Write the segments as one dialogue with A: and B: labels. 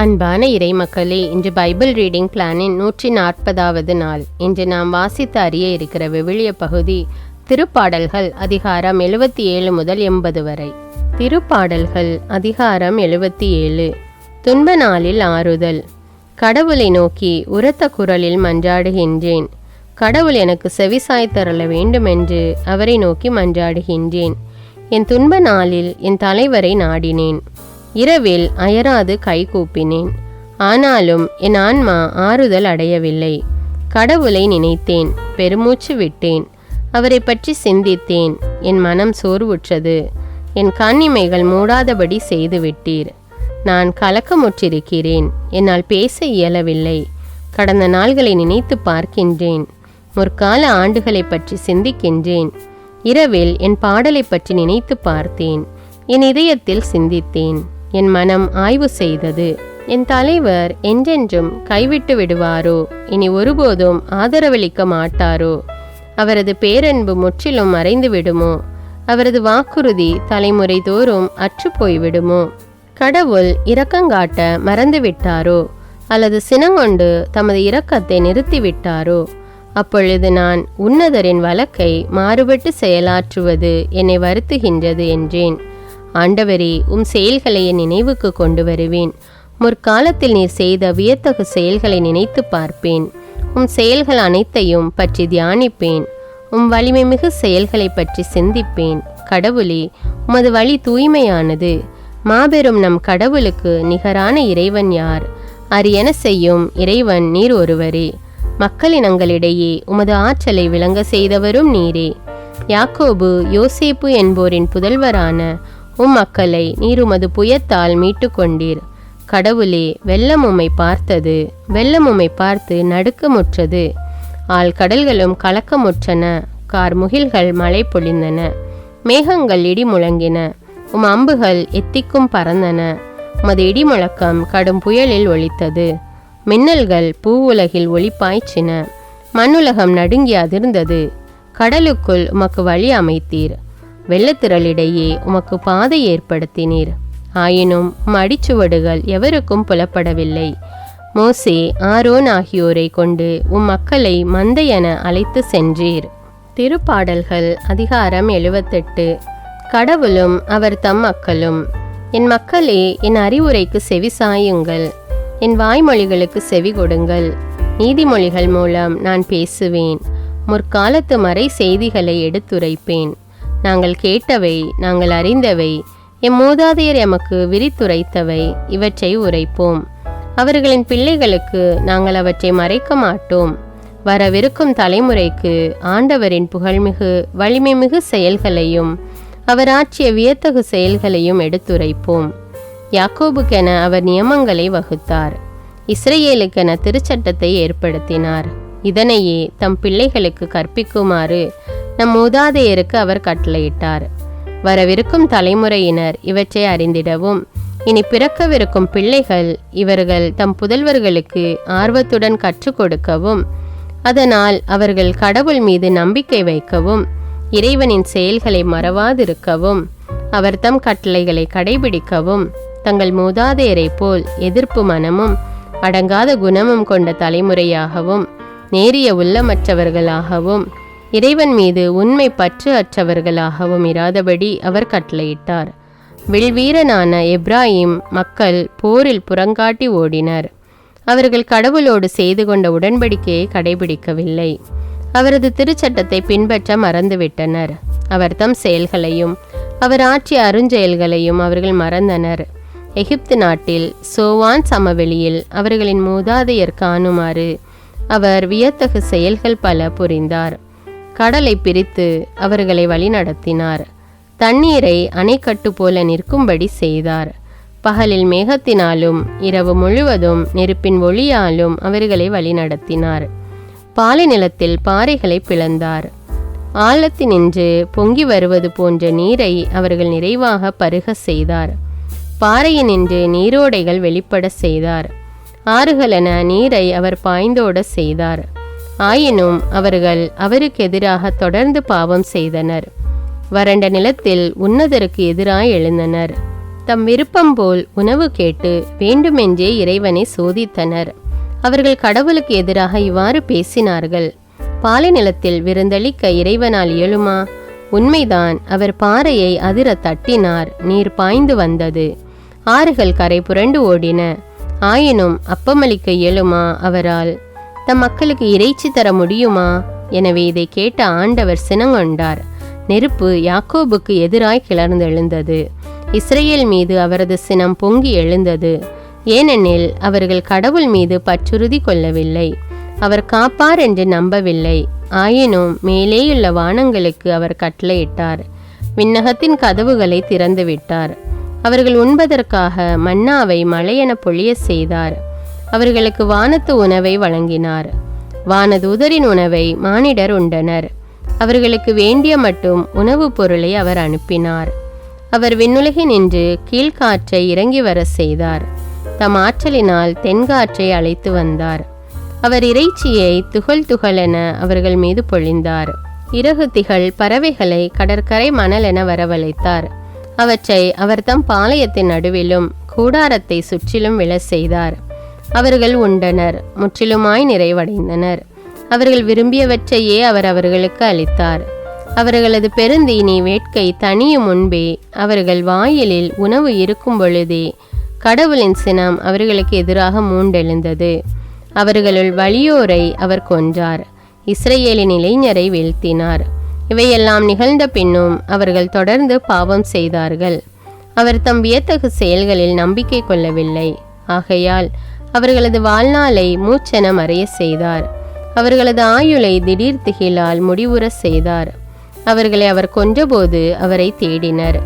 A: அன்பான இறைமக்களே, இன்று Bible reading பிளானின் 140வது நாள். இன்று நாம் வாசித்து அறிய இருக்கிற விவிலிய பகுதி திருப்பாடல்கள் அதிகாரம் 77 முதல் 80 வரை. திருப்பாடல்கள் அதிகாரம் 77. துன்ப நாளில் ஆறுதல். கடவுளை நோக்கி உரத்த குரலில் மன்றாடுகின்றேன். கடவுள் எனக்கு செவிசாய்த்தருள வேண்டுமென்று அவரை நோக்கி மன்றாடுகின்றேன். என் துன்ப நாளில் என் தலைவரை நாடினேன். இரவில் அயராது கைகூப்பினேன். ஆனாலும் என் ஆன்மா ஆறுதல் அடையவில்லை. கடவுளை நினைத்தேன், பெருமூச்சு விட்டேன். அவரை பற்றி சிந்தித்தேன். என் மனம் சோர்வுற்றது. என் கண்ணிமைகள் மூடாதபடி செய்துவிட்டீர். நான் கலக்கமுற்றிருக்கிறேன். என்னால் பேச இயலவில்லை. கடந்த நாள்களை நினைத்து பார்க்கின்றேன். முற்கால ஆண்டுகளை பற்றி சிந்திக்கின்றேன். இரவில் என் பாடலை பற்றி நினைத்து பார்த்தேன். என் இதயத்தில் சிந்தித்தேன். என் மனம் ஆய்வு செய்தது. என் தலைவர் என்றென்றும் கைவிட்டு விடுவாரோ? இனி ஒருபோதும் ஆதரவளிக்க மாட்டாரோ? அவரது பேரன்பு முற்றிலும் மறைந்து விடுமோ? அவரது வாக்குறுதி தலைமுறை தோறும் அற்றுப்போய்விடுமோ? கடவுள் இரக்கங்காட்ட மறந்துவிட்டாரோ? அல்லது சினங்கொண்டு தமது இரக்கத்தை நிறுத்திவிட்டாரோ? அப்பொழுது நான் உன்னதரின் வழக்கை மாறுபட்டு செயலாற்றுவது என்னை வருத்துகின்றது என்றேன். ஆண்டவரே, செயல்களை என் நினைவுக்கு கொண்டு வருவேன். முற்காலத்தில் நீர் செய்த வியத்தகு செயல்களை நினைத்து பார்ப்பேன். செயல்கள் அனைத்தையும் பற்றி தியானிப்பேன். வலிமை மிகு செயல்களை பற்றி சிந்திப்பேன். கடவுளே, உமது வழி தூய்மையானது. மாபெரும் நம் கடவுளுக்கு நிகரான இறைவன் யார்? அரியன செய்யும் இறைவன் நீர் ஒருவரே. மக்களினங்களிடையே உமது ஆற்றலை விளங்க செய்தவரும் நீரே. யாக்கோபு யோசேப்பு என்போரின் புதல்வரான மக்களை நீர் உமது புயத்தால் மீட்டு கொண்டீர். கடவுளே, வெள்ளம் உம்மை பார்த்தது. வெள்ளம் உம்மை பார்த்து நடுக்கமுற்றது. கடல்களும் கலக்கமுற்றன. கார்முகில்கள் மழை பொழிந்தன. மேகங்கள் இடி முழங்கின. அம்புகள் எத்திக்கும் பறந்தன. உமது இடி முழக்கம் கடும் புயலில் ஒலித்தது. மின்னல்கள் பூவுலகில் ஒளி பாய்ச்சின. மண்ணுலகம் நடுங்கி அதிர்ந்தது. கடலுக்குள் உமக்கு வழி அமைத்தீர். வெள்ளத்திரளிடையே உமக்கு பாதை ஏற்படுத்தினீர். ஆயினும் அடிச்சுவடுகள் எவருக்கும் புலப்படவில்லை. மோசே, ஆரோன் ஆகியோரை கொண்டு மக்களை மந்தையென அழைத்து சென்றீர். திருப்பாடல்கள் அதிகாரம் 78. கடவுளும் அவர் தம் மக்களும். என் மக்களே, என் அறிவுரைக்கு செவி சாயுங்கள். என் வாய்மொழிகளுக்கு செவி கொடுங்கள். நீதிமொழிகள் மூலம் நான் பேசுவேன். முற்காலத்து மறை செய்திகளை எடுத்துரைப்பேன். நாங்கள் கேட்டவை, நாங்கள் அறிந்தவை, மூதாதையர் எமக்கு விரித்துரைத்தவை, இவற்றை உரைப்போம். அவர்களின் பிள்ளைகளுக்கு நாங்கள் அவற்றை மறைக்க மாட்டோம். வரவிருக்கும் தலைமுறைக்கு ஆண்டவரின் புகழ்மிகு வலிமைமிகு செயல்களையும் அவர் ஆற்றிய வியத்தகு செயல்களையும் எடுத்துரைப்போம். யாக்கோபுக்கென அவர் நியமங்களை வகுத்தார். இஸ்ரேலுக்கென திருச்சட்டத்தை ஏற்படுத்தினார். இதனையே தம் பிள்ளைகளுக்கு கற்பிக்குமாறு நம் மூதாதையருக்கு அவர் கட்டளையிட்டார். வரவிருக்கும் தலைமுறையினர் இவற்றை அறிந்திடவும், இனி பிறக்கவிருக்கும் பிள்ளைகள் இவர்கள் தம் புதல்வர்களுக்கு ஆர்வத்துடன் கற்றுக் கொடுக்கவும், அதனால் அவர்கள் கடவுள் மீது நம்பிக்கை வைக்கவும், இறைவனின் செயல்களை மறவாதிருக்கவும், அவர் தம் கட்டளைகளை கடைபிடிக்கவும், தங்கள் மூதாதையரை போல் எதிர்ப்பு மனமும் அடங்காத குணமும் கொண்ட தலைமுறையாகவும், நேரிய உள்ளமற்றவர்களாகவும், இறைவன் மீது உண்மை பற்று அற்றவர்களாகவும் இராதபடி அவர் கட்டளையிட்டார். வில்வீரனான எப்ராஹிம் மக்கள் போரில் புறங்காட்டி ஓடினர். அவர்கள் கடவுளோடு செய்து கொண்ட உடன்படிக்கையை கடைபிடிக்கவில்லை. அவரது திருச்சட்டத்தை பின்பற்ற மறந்துவிட்டனர். அவர் தம் செயல்களையும் அவர் ஆற்றிய அருஞ்செயல்களையும் அவர்கள் மறந்தனர். எகிப்து நாட்டில் சோவான் சமவெளியில் அவர்களின் மூதாதையர் காணுமாறு அவர் வியத்தகு செயல்கள் பல புரிந்தார். கடலை பிரித்து அவர்களை வழிநடத்தினார். தண்ணீரை அணைக்கட்டு போல நிற்கும்படி செய்தார். பகலில் மேகத்தினாலும் இரவு முழுவதும் நெருப்பின் ஒளியாலும் அவர்களை வழிநடத்தினார். பாலை நிலத்தில் பாறைகளை பிளந்தார். ஆழத்தினின்று பொங்கி வருவது போன்ற நீரை அவர்கள் நிறைவாக பருக செய்தார். பாறையினின்று நீரோடைகள் வெளிப்பட செய்தார். ஆறுகளென நீரை அவர் பாய்ந்தோட செய்தார். ஆயினும் அவர்கள் அவருக்கு எதிராக தொடர்ந்து பாவம் செய்தனர். வறண்ட நிலத்தில் உன்னதருக்கு எதிராய் எழுந்தனர். தம் விருப்பம் போல் உணவு கேட்டு வேண்டுமென்றே இறைவனை சோதித்தனர். அவர்கள் கடவுளுக்கு எதிராக இவ்வாறு பேசினார்கள்: பாலைநிலத்தில் விருந்தளிக்க இறைவனால் இயலுமா? உண்மைதான், அவர் பாறையை அதிர தட்டினார், நீர் பாய்ந்து வந்தது, ஆறுகள் கரை புரண்டு ஓடின. ஆயினும் அப்பமளிக்க இயலுமா அவரால்? தம் மக்களுக்கு இறைச்சி தர முடியுமா? எனவே இதை கேட்ட ஆண்டவர் சினங்கொண்டார். நெருப்பு யாக்கோபுக்கு எதிராய் கிளர்ந்தெழுந்தது. இஸ்ரேல் மீது அவரது சினம் பொங்கி எழுந்தது. ஏனெனில் அவர்கள் கடவுள் மீது பற்றுறுதி கொள்ளவில்லை, அவர் காப்பார் என்று நம்பவில்லை. ஆயினும் மேலேயுள்ள வானங்களுக்கு அவர் கட்டளையிட்டார், விண்ணகத்தின் கதவுகளை திறந்துவிட்டார். அவர்கள் உண்பதற்காக மன்னாவை மழையென பொழிய செய்தார். அவர்களுக்கு வானத்து உணவை வழங்கினார். வானதூதரின் உணவை மானிடர் உண்டனர். அவர்களுக்கு வேண்டிய மட்டும் உணவுப் பொருளை அவர் அனுப்பினார். அவர் விண்ணுலகினின்று கீழ்காற்றை இறங்கி வர செய்தார். தம் ஆற்றலினால் தென்காற்றை அழைத்து வந்தார். அவர் இறைச்சியை துகள் துகளென அவர்கள் மீது பொழிந்தார். இறகு திகழ் பறவைகளை கடற்கரை மணலென வரவழைத்தார். அவற்றை அவர் தம் பாளையத்தின் நடுவிலும் கூடாரத்தை சுற்றிலும் விழ செய்தார். அவர்கள் உண்டனர், முற்றிலுமாய் நிறைவடைந்தனர். அவர்கள் விரும்பியவற்றையே அவர் அவர்களுக்கு அளித்தார். அவர்களது பெருந்தீனி வேட்கை தனியும் முன்பே, அவர்கள் வாயிலில் உணவு இருக்கும் பொழுதே கடவுளின் சினம் அவர்களுக்கு எதிராக மூண்டெழுந்தது. அவர்களுள் வலியோரை அவர் கொன்றார், இஸ்ரேலின் இளைஞரை வீழ்த்தினார். இவையெல்லாம் நிகழ்ந்த பின்னும் அவர்கள் தொடர்ந்து பாவம் செய்தார்கள். அவர் தம் வியத்தகு செயல்களில் நம்பிக்கை கொள்ளவில்லை. ஆகையால் அவர்களது வாழ்நாளை மூச்சென மறைய செய்தார். அவர்களது ஆயுளை திடீர் திகிலால் முடிவுற செய்தார். அவர்களை அவர் கொன்றபோது அவரை தேடினர்.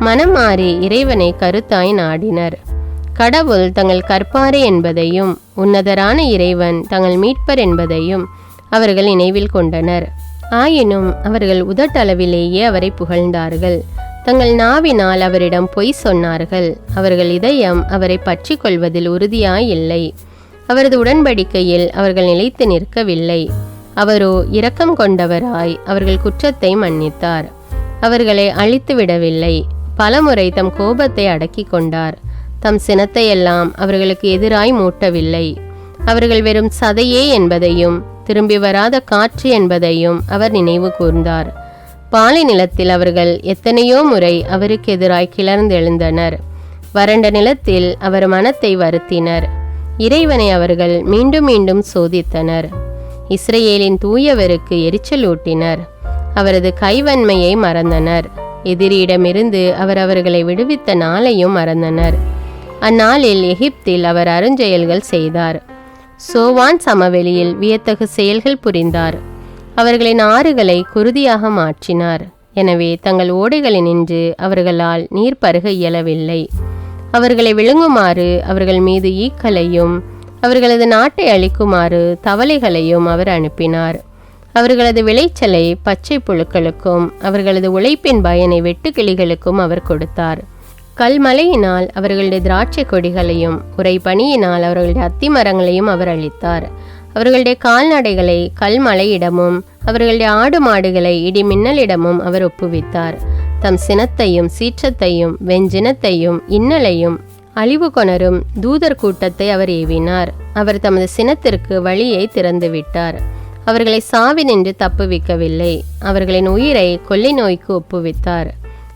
A: மனம் மாறி இறைவனை கருத்தாய் நாடினர். கடவுள் தங்கள் கற்பாரை என்பதையும் உன்னதரான இறைவன் தங்கள் மீட்பர் என்பதையும் அவர்கள் நினைவில் கொண்டனர். ஆயினும் அவர்கள் உதட்டளவிலேயே அவரை புகழ்ந்தார்கள். தங்கள் நாவினால் அவரிடம் பொய் சொன்னார்கள். அவர்கள் இதயம் அவரை பற்றி கொள்வதில் உறுதியாயில்லை. அவரது உடன்படிக்கையில் அவர்கள் நிலைத்து நிற்கவில்லை. அவரோ இரக்கம் கொண்டவராய் அவர்கள் குற்றத்தை மன்னித்தார். அவர்களை அழித்து விடவில்லை. பலமுறை தம் கோபத்தை அடக்கி கொண்டார். தம் சினத்தையெல்லாம் அவர்களுக்கு எதிராய் மூட்டவில்லை. அவர்கள் வெறும் சதையே என்பதையும் திரும்பி வராத காற்று என்பதையும் அவர் நினைவு கூர்ந்தார். பாலை நிலத்தில் அவர்கள் எத்தனையோ முறை அவருக்கு எதிராய் கிளர்ந்தெழுந்தனர். வறண்ட நிலத்தில் அவர் மனத்தை வருத்தினர். இறைவனை அவர்கள் மீண்டும் மீண்டும் சோதித்தனர். இஸ்ரேலின் தூயவருக்கு எரிச்சலூட்டினர். அவரது கைவன்மையை மறந்தனர். எதிரியிடமிருந்து அவர் அவர்களை விடுவித்த நாளையும் மறந்தனர். அந்நாளில் எகிப்தில் அவர் அருஞ்செயல்கள் செய்தார். சோவான் சமவெளியில் வியத்தகு செயல்கள் புரிந்தார். அவர்களின் ஆறுகளை குருதியாக மாற்றினார். எனவே தங்கள் ஓடைகளினின்று அவர்களால் நீர் பருக இயலவில்லை. அவர்களை விழுங்குமாறு அவர்கள் மீது ஈக்களையும் அவர்களது நாட்டை அழிக்குமாறு தவளைகளையும் அவர் அனுப்பினார். அவர்களது விளைச்சலை பச்சை புழுக்களுக்கும் அவர்களது உழைப்பின் பயனை வெட்டுக்கிளிகளுக்கும் அவர் கொடுத்தார். கல்மழையினால் அவர்களுடைய திராட்சை கொடிகளையும் உறைபனியினால் அவர்களுடைய அத்தி மரங்களையும் அவர் அளித்தார். அவர்களுடைய கால்நடைகளை கல்மழையிடமும் அவர்களுடைய ஆடு மாடுகளை இடி மின்னலிடமும் அவர் ஒப்புவித்தார். தம் சினத்தையும் சீற்றத்தையும் வெஞ்சினத்தையும் இன்னலையும் அழிவு கொணரும் தூதர் கூட்டத்தை அவர் ஏவினார். அவர் தமது சினத்திற்கு வழியை திறந்துவிட்டார். அவர்களை சாவினின்று தப்புவிக்கவில்லை. அவர்களின் உயிரை கொள்ளை நோய்க்கு ஒப்புவித்தார்.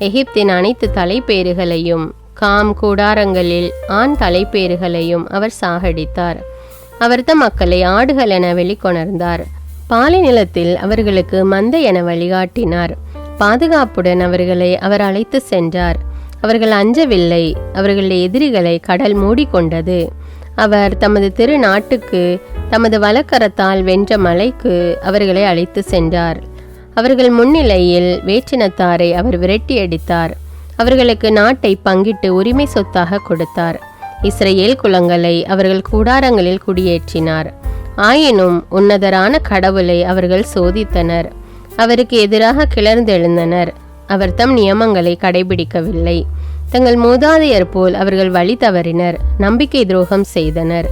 A: எகிப்தின் அனைத்து தலைப்பேறுகளையும் காம் கூடாரங்களில் ஆண் தலைப்பேறுகளையும் அவர் சாகடித்தார். அவர் தம் மக்களை ஆடுகள் என வெளிக்கொணர்ந்தார். பாலை நிலத்தில் அவர்களுக்கு மந்தை என வழிகாட்டினார். பாதுகாப்புடன் அவர்களை அவர் அழைத்து சென்றார். அவர்கள் அஞ்சவில்லை. அவர்களுடைய எதிரிகளை கடல் மூடிக்கொண்டது. அவர் தமது திரு நாட்டுக்கு தமது வலக்கரத்தால் வென்ற மலைக்கு அவர்களை அழைத்து சென்றார். அவர்கள் முன்னிலையில் வேற்றினத்தாரை அவர் விரட்டியடித்தார். அவர்களுக்கு நாட்டை பங்கிட்டு உரிமை சொத்தாக கொடுத்தார். இஸ்ரேல் குலங்களை அவர்கள் கூடாரங்களில் குடியேற்றினார். ஆயினும் உன்னதரான கடவுளை அவர்கள் சோதித்தனர். அவருக்கு எதிராக கிளர்ந்தெழுந்தனர். அவர் தம் நியமங்களை கடைபிடிக்கவில்லை. தங்கள் மூதாதையர் போல் அவர்கள் வழி தவறினர். நம்பிக்கை துரோகம் செய்தனர்.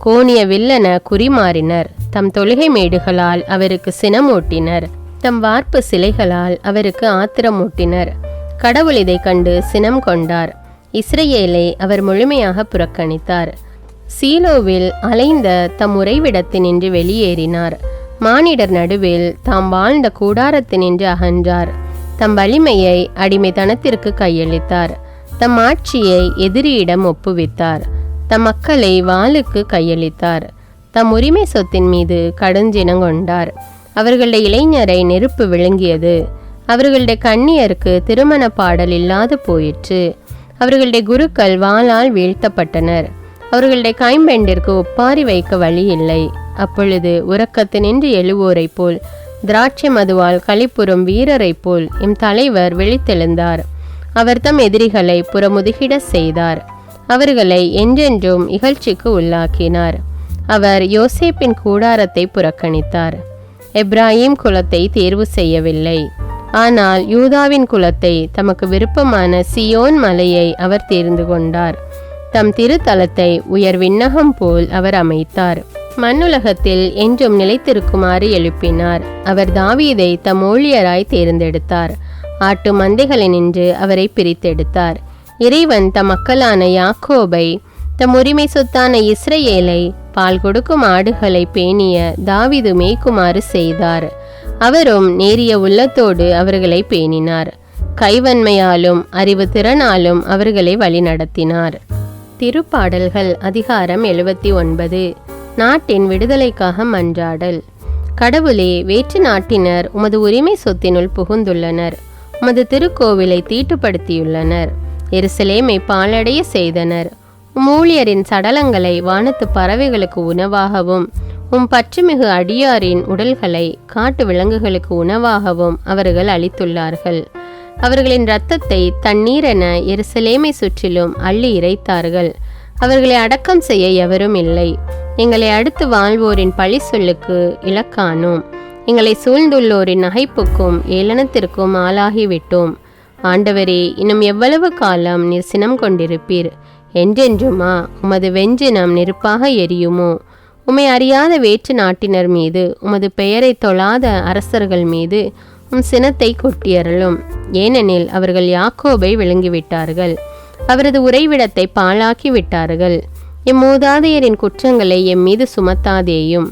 A: கோணிய வில்லென குறிமாறினர். தம் தொழுகை மேடுகளால் அவருக்கு சினமூட்டினர். தம் வார்ப்பு சிலைகளால் அவருக்கு ஆத்திரமூட்டினர். கடவுள் இதை கண்டு சினம் கொண்டார். இஸ்ரவேலை அவர் முழுமையாக புறக்கணித்தார். சீலோவில் அலைந்த தம் உறைவிடத்தினின்று வெளியேறினார். மானிடர் நடுவில் தாம் வாழ்ந்த கூடாரத்தினின்று அகன்றார். தம் வலிமையை அடிமைத்தனத்திற்கு கையளித்தார். தம் ஆட்சியை எதிரியிடம் ஒப்புவித்தார். தம் மக்களை வாளுக்கு கையளித்தார். தம் உரிமை சொத்தின் மீது கடுஞ்சினம் கொண்டார். அவர்களுடைய இளைஞரை நெருப்பு விழுங்கியது. அவர்களுடைய கன்னியருக்கு திருமண பாடல் இல்லாது போயிற்று. அவர்களுடைய குருக்கள் வாளால் வீழ்த்தப்பட்டனர். அவர்களுடைய கைம்பெண்டிற்கு ஒப்பாரி வைக்க வழி இல்லை. அப்பொழுது உறக்கத்தினின்று எழுவோரை போல், திராட்சை மதுவால் களிப்புறும் வீரரை போல் எம் தலைவர் விழித்தெழுந்தார். அவர் தம் எதிரிகளை புறமுதுகிட செய்தார். அவர்களை என்றென்றும் இகழ்ச்சிக்கு உள்ளாக்கினார். அவர் யோசேப்பின் கூடாரத்தை புறக்கணித்தார். எப்ராஹிம் குலத்தை தேர்வு செய்யவில்லை. ஆனால் யூதாவின் குலத்தை, தமக்கு விருப்பமான சியோன் மலையை அவர் தேர்ந்து கொண்டார். தம் திருத்தலத்தை உயர் விண்ணகம் போல் அவர் அமைத்தார். மண்ணுலகத்தில் என்றும் நிலைத்திருக்குமாறு எழுப்பினார். அவர் தாவீதை தம் ஊழியராய் தேர்ந்தெடுத்தார். ஆட்டு மந்தைகளினின்று அவரை பிரித்தெடுத்தார். இறைவன் தம் மக்களான யாக்கோபை, தம் உரிமை சொத்தான இஸ்ரவேலை, பால் கொடுக்கும் ஆடுகளை பேணிய தாவீது மேய்க்குமாறு செய்தார். அவரும் நேரிய உள்ளத்தோடு அவர்களை பேணினார். கைவன்மையாலும் அறிவு திறனாலும் அவர்களை வழிநடத்தினார். திருப்பாடல்கள் அதிகாரம் 79. நாட்டின் விடுதலைக்காக மன்றாடல். கடவுளே, வேற்று நாட்டினர் உமது உரிமை சொத்தினுள் புகுந்துள்ளனர். உமது திருக்கோவிலை தீட்டுப்படுத்தியுள்ளனர். எருசலேமை பாழடைய செய்தனர். ஊழியரின் சடலங்களை வானத்து பறவைகளுக்கு உணவாகவும், பற்றுமிகு அடியாரின் உடல்களை காட்டு விலங்குகளுக்கு உணவாகவும் அவர்கள் அளித்துள்ளார்கள். அவர்களின் இரத்தத்தை தண்ணீரென எருசலேமை சுற்றிலும் அள்ளி இறைத்தார்கள். அவர்களை அடக்கம் செய்ய எவரும் இல்லை. எங்களை அடுத்து வாழ்வோரின் பழி சொல்லுக்கு இலக்கானோம். எங்களை சூழ்ந்துள்ளோரின் நகைப்புக்கும் ஏளனத்திற்கும் ஆளாகிவிட்டோம். ஆண்டவரே, இன்னும் எவ்வளவு காலம் நீர் சினம் கொண்டிருப்பீர்? என்றென்றுமா உமது வெஞ்சினம் நெருப்பாக எரியுமோ? உம்மை அறியாத வேற்று நாட்டினர் மீது, உமது பெயரை தொழாத அரசர்கள் மீது சினத்தை கொட்டியறலும். ஏனெனில் அவர்கள் யாக்கோபை விழுங்கிவிட்டார்கள். அவரது உறைவிடத்தை பாழாக்கி விட்டார்கள். எம் மூதாதையரின் குற்றங்களை எம் மீது சுமத்தாதேயும்.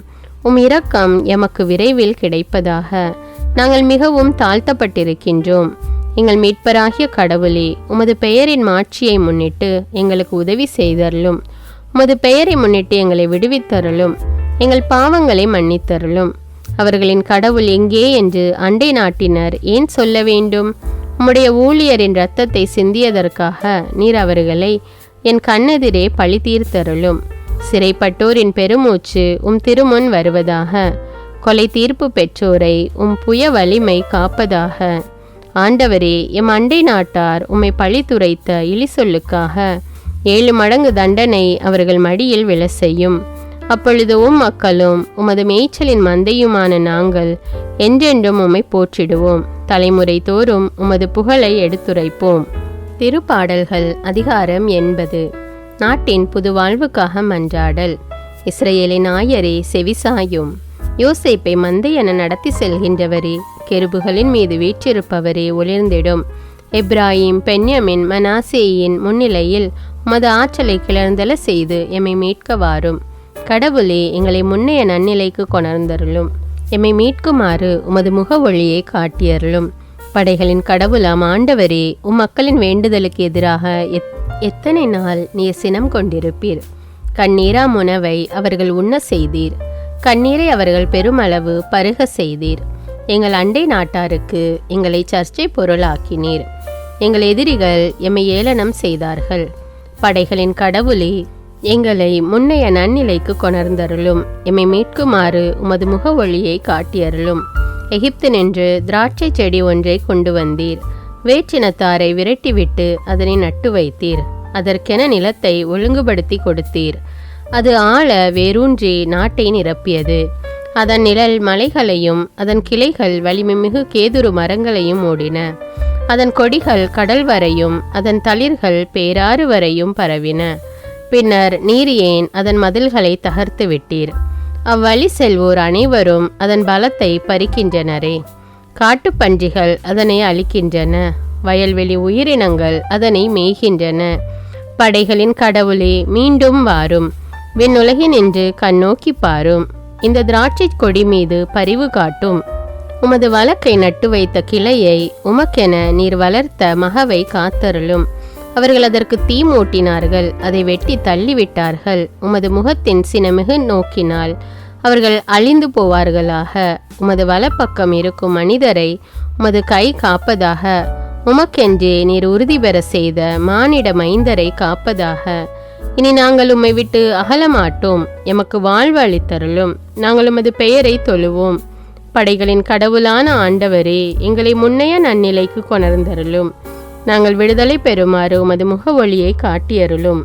A: இரக்கம் எமக்கு விரைவில் கிடைப்பதாக. நாங்கள் மிகவும் தாழ்த்தப்பட்டிருக்கின்றோம். எங்கள் மீட்பராகிய கடவுளே, உமது பெயரின் மாட்சியை முன்னிட்டு எங்களுக்கு உதவி செய்தருளும். உமது பெயரை முன்னிட்டு எங்களை விடுவித்தருளும். எங்கள் பாவங்களை மன்னித்தருளும். அவர்களின் கடவுள் எங்கே என்று அண்டை நாட்டினர் ஏன் சொல்ல வேண்டும்? உம்முடைய ஊழியரின் இரத்தத்தை சிந்தியதற்காக நீர் அவர்களை என் கண்ணெதிரே பழி தீர்த்தருளும். சிறைப்பட்டோரின் பெருமூச்சு திருமுன் வருவதாக. கொலை தீர்ப்பு பெற்றோரை புய வலிமை காப்பதாக. ஆண்டவரே, எம் அண்டை நாட்டார் உம்மை பழித்துரைத்த இழி சொல்லுக்காக 7 மடங்கு தண்டனை அவர்கள் மடியில் விழ செய்யும். அப்பொழுது மக்களும் உமது மேய்ச்சலின் மந்தையுமான நாங்கள் என்றென்றும் உம்மை போற்றிடுவோம். தலைமுறை தோறும் உமது புகழை எடுத்துரைப்போம். திருப்பாடல்கள் அதிகாரம் 80. நாட்டின் புது வாழ்வுக்காக மன்றாடல். இஸ்ரவேலின் ஆயரே, செவிசாயும். யோசேப்பை மந்தை என நடத்தி செல்கின்றவரே, கெருபுகளின் மீது வீற்றிருப்பவரே, ஒளிர்ந்திடும். எப்ராஹிம், பென்யமின், மனாசேயின் முன்னிலையில் உமது ஆற்றலை கிளர்ந்தல செய்து எம்மை மீட்க வாரும். கடவுளே, எங்களை முன்னைய நன்னிலைக்கு கொணர்ந்தருளும். எம்மை மீட்குமாறு உமது முக ஒளியை காட்டியருளும். படைகளின் கடவுளாம் ஆண்டவரே, மக்களின் வேண்டுதலுக்கு எதிராக எத்தனை நாள் நீர் சினம் கொண்டிருப்பீர்? கண்ணீராம் உணவை அவர்கள் உண்ண செய்தீர். கண்ணீரை அவர்கள் பெருமளவு பருக செய்தீர். எங்கள் அண்டை நாட்டாருக்கு எங்களை சர்ச்சை பொருளாக்கினீர். எங்கள் எதிரிகள் எம்மை ஏளனம் செய்தார்கள். படைகளின் கடவுளே, எங்களை முன்னைய நன்னிலைக்கு கொணர்ந்தருளும். எம்மை மீட்குமாறு உமது முக ஒளியை காட்டியருளும். எகிப்து நின்று திராட்சை செடி ஒன்றை கொண்டு வந்தீர். வேற்றினத்தாரை விரட்டிவிட்டு அதனை நட்டு வைத்தீர். அதற்கென நிலத்தை ஒழுங்குபடுத்தி கொடுத்தீர். அது ஆழ வேரூன்றி நாட்டை நிரப்பியது. அதன் நிழல் மலைகளையும் அதன் கிளைகள் வலிமைமிகு கேதுரு மரங்களையும் மூடின. அதன் கொடிகள் கடல் வரையும் அதன் தளிர்கள் பேராறு வரையும் பரவின. பின்னர் நீர் ஏன் அதன் மதில்களை தகர்த்து விட்டீர்? அவ்வழி செல்வோர் அனைவரும் அதன் பலத்தை பறிக்கின்றனரே. காட்டுப்பன்றிகள் அதனை அழிக்கின்றன. வயல்வெளி உயிரினங்கள் அதனை மேய்கின்றன. படைகளின் கடவுளே, மீண்டும் வாரும், விண்ணுலகினின்று கண்ணோக்கி பாரும், இந்த திராட்சை கொடி மீது பரிவு காட்டும். உமது வழக்கை நட்டு வைத்த கிளையை, உமக்கென நீர் வளர்த்த மகவை காத்தருளும். அவர்கள் அதற்கு தீ மூட்டினார்கள், அதை வெட்டி தள்ளிவிட்டார்கள். உமது முகத்தின் சினமிகு நோக்கினால் அவர்கள் அழிந்து போவார்களாக. உமது வலப்பக்கம் இருக்கும் மனிதரை உமது கை காப்பதாக. உமக்கென்றே நீர் உறுதி பெற செய்த மானிட மைந்தரை காப்பதாக. இனி நாங்கள் உம்மை விட்டு அகலமாட்டோம். எமக்கு வாழ்வு அளித்தருளும். நாங்கள் உமது பெயரை தொழுவோம். படைகளின் கடவுளான ஆண்டவரே, எங்களை முன்னைய நன்னிலைக்கு கொணர்ந்தருளும். நாங்கள் விடுதலை பெறுமாறு உமது முக ஒளியை காட்டியருளும்.